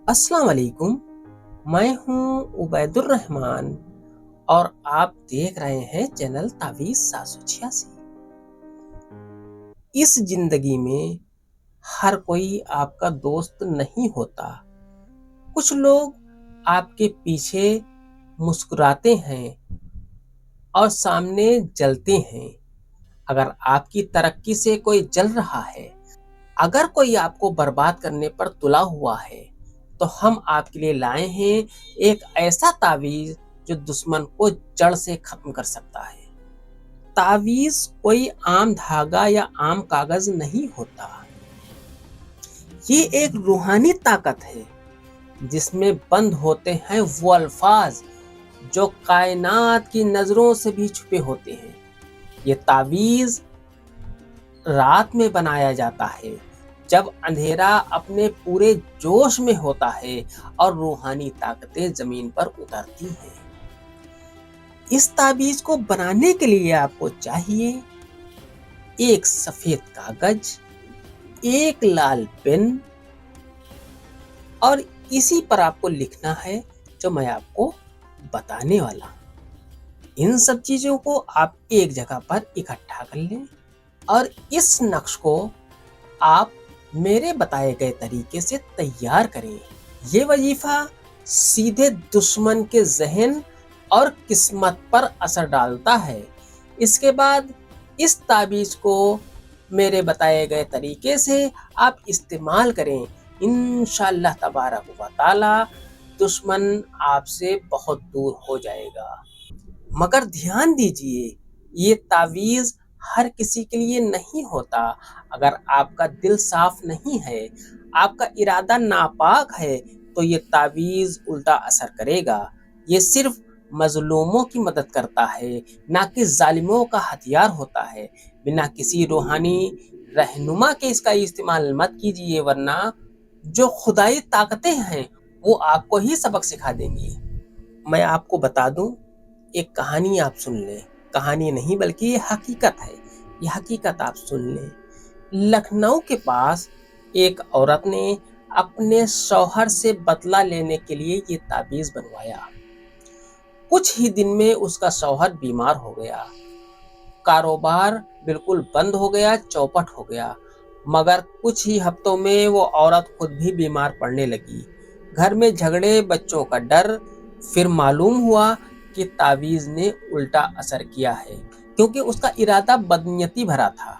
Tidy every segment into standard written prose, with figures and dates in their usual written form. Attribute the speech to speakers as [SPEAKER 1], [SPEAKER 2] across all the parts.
[SPEAKER 1] अस्सलाम वालेकुम। मैं हूं उबैदुर रहमान और आप देख रहे हैं चैनल तावीज़ 786। इस जिंदगी में हर कोई आपका दोस्त नहीं होता। कुछ लोग आपके पीछे मुस्कुराते हैं और सामने जलते हैं। अगर आपकी तरक्की से कोई जल रहा है, अगर कोई आपको बर्बाद करने पर तुला हुआ है, तो हम आपके लिए लाए हैं एक ऐसा तावीज़ जो दुश्मन को जड़ से खत्म कर सकता है। तावीज़ कोई आम धागा या आम कागज नहीं होता। ये एक रूहानी ताकत है जिसमें बंद होते हैं वो अल्फाज जो कायनात की नजरों से भी छुपे होते हैं। ये तावीज़ रात में बनाया जाता है जब अंधेरा अपने पूरे जोश में होता है और रूहानी ताकतें जमीन पर उतरती हैं। इस ताबीज को बनाने के लिए आपको चाहिए एक सफेद कागज, एक लाल पेन और इसी पर आपको लिखना है जो मैं आपको बताने वाला हूं। इन सब चीजों को आप एक जगह पर इकट्ठा कर लें और इस नक्श को आप मेरे बताए गए तरीके से तैयार करें। ये वजीफा सीधे दुश्मन के जहन और किस्मत पर असर डालता है। इसके बाद इस ताबीज को मेरे बताए गए तरीके से आप इस्तेमाल करें। इंशाअल्लाह तबारक व तआला दुश्मन आपसे बहुत दूर हो जाएगा। मगर ध्यान दीजिए, ये तावीज़ हर किसी के लिए नहीं होता। अगर आपका दिल साफ नहीं है, आपका इरादा नापाक है, तो ये तावीज़ उल्टा असर करेगा। ये सिर्फ मजलूमों की मदद करता है, ना कि जालिमों का हथियार होता है। बिना किसी रूहानी रहनुमा के इसका इस्तेमाल मत कीजिए, वरना जो खुदाई ताकतें हैं वो आपको ही सबक सिखा देंगी। मैं आपको बता दूं, एक कहानी आप सुन लें। कहानी नहीं बल्कि ये हकीकत है। ये हकीकत आप सुन लें। लखनऊ के पास एक औरत ने अपने शौहर से बदला लेने के लिए ये ताबीज बनवाया। कुछ ही दिन में उसका शौहर बीमार हो गया। कारोबार बिल्कुल बंद हो गया, चौपट हो गया। मगर कुछ ही हफ्तों में वो औरत खुद भी बीमार पड़ने लगी। घर में झगड़े, बच्चों का डर। फिर मालूम हुआ कि तावीज़ ने उल्टा असर किया है, क्योंकि उसका इरादा बदनीयती भरा था।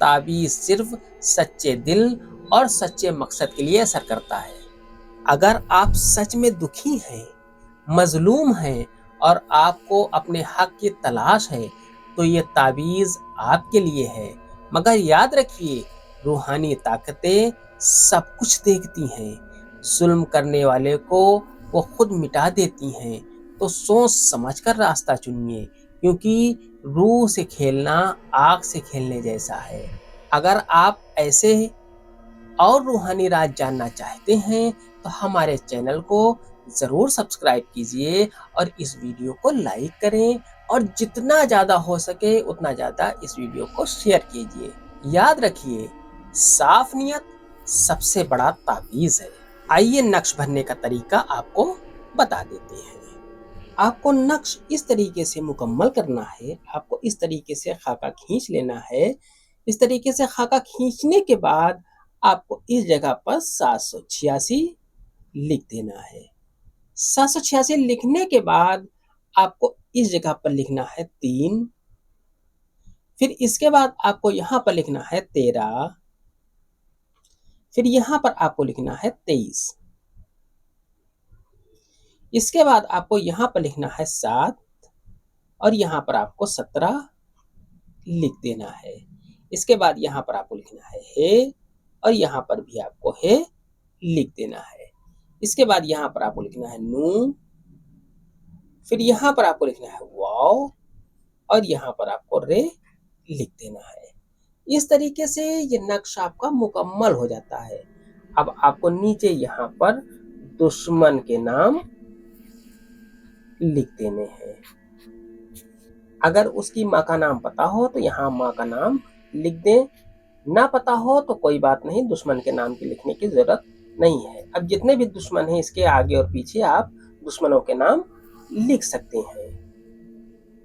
[SPEAKER 1] तावीज़ सिर्फ सच्चे दिल और सच्चे मकसद के लिए असर करता है। अगर आप सच में दुखी हैं, मजलूम हैं और आपको अपने हक की तलाश है, तो ये तावीज़ आपके लिए है। मगर याद रखिए, रूहानी ताकतें सब कुछ देखती हैं। जुल्म करने वाले को वो खुद मिटा देती हैं। तो सोच समझ कर रास्ता चुनिए, क्योंकि रूह से खेलना आग से खेलने जैसा है। अगर आप ऐसे और रूहानी राज जानना चाहते हैं तो हमारे चैनल को ज़रूर सब्सक्राइब कीजिए और इस वीडियो को लाइक करें और जितना ज़्यादा हो सके उतना ज़्यादा इस वीडियो को शेयर कीजिए। याद रखिए, साफ नियत सबसे बड़ा तावीज़ है। आइए नक्श भरने का तरीका आपको बता देते हैं। आपको नक्श इस तरीके से मुकम्मल करना है। आपको इस तरीके से खाका खींच लेना है। इस तरीके से खाका खींचने के बाद आपको इस जगह पर 786 लिख देना है। 786 लिखने के बाद आपको इस जगह पर लिखना है 3। फिर इसके बाद आपको यहाँ पर लिखना है 13। फिर यहाँ पर आपको लिखना है 23। इसके बाद आपको यहाँ पर लिखना है 7 और यहाँ पर आपको 17 लिख देना है। इसके बाद यहाँ पर आपको लिखना है और यहाँ पर भी आपको है लिख देना है। इसके बाद यहाँ पर आपको लिखना है नून। फिर यहाँ पर आपको लिखना है वाव और यहाँ पर आपको रे लिख देना है। इस तरीके से ये नक्श आपका मुकम्मल हो जाता है। अब आपको नीचे यहाँ पर दुश्मन के नाम लिख देने हैं। अगर उसकी माँ का नाम पता हो तो यहाँ माँ का नाम लिख दें। ना पता हो तो कोई बात नहीं, दुश्मन के नाम की लिखने की जरूरत نہیں ہے۔ اب جتنے بھی دشمن ہیں اس کے آگے اور پیچھے آپ دشمنوں کے نام لکھ سکتے ہیں۔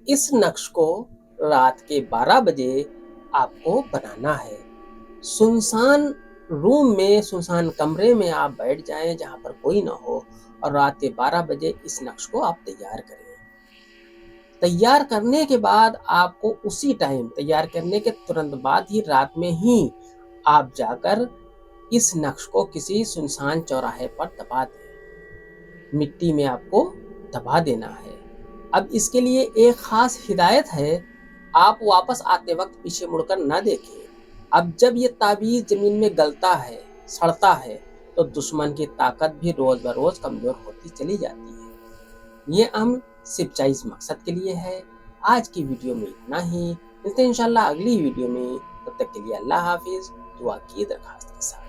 [SPEAKER 1] اس نقش کو رات کے 12 بجے آپ کو بنانا ہے۔ سنسان روم میں، سنسان کمرے میں آپ بیٹھ جائیں جہاں پر کوئی نہ ہو، اور رات کے 12 بجے اس نقش کو آپ تیار کریں۔ تیار کرنے کے بعد آپ کو اسی ٹائم، تیار کرنے کے ترنت بعد ہی، رات میں ہی آپ جا کر اس نقش کو کسی سنسان چوراہے پر دبا دیں۔ مٹی میں آپ کو دبا دینا ہے۔ اب اس کے لیے ایک خاص ہدایت ہے، آپ واپس آتے وقت پیچھے مڑ کر نہ دیکھیں۔ اب جب یہ تعویذ زمین میں گلتا ہے، سڑتا ہے، تو دشمن کی طاقت بھی روز بروز کمزور ہوتی چلی جاتی ہے۔ یہ عمل صرف جائز مقصد کے لیے ہے۔ آج کی ویڈیو میں اتنا ہی، ملتے ہیں انشاءاللہ اگلی ویڈیو میں۔ تب تک کے لیے اللہ حافظ، دعا کی درخواست کے ساتھ۔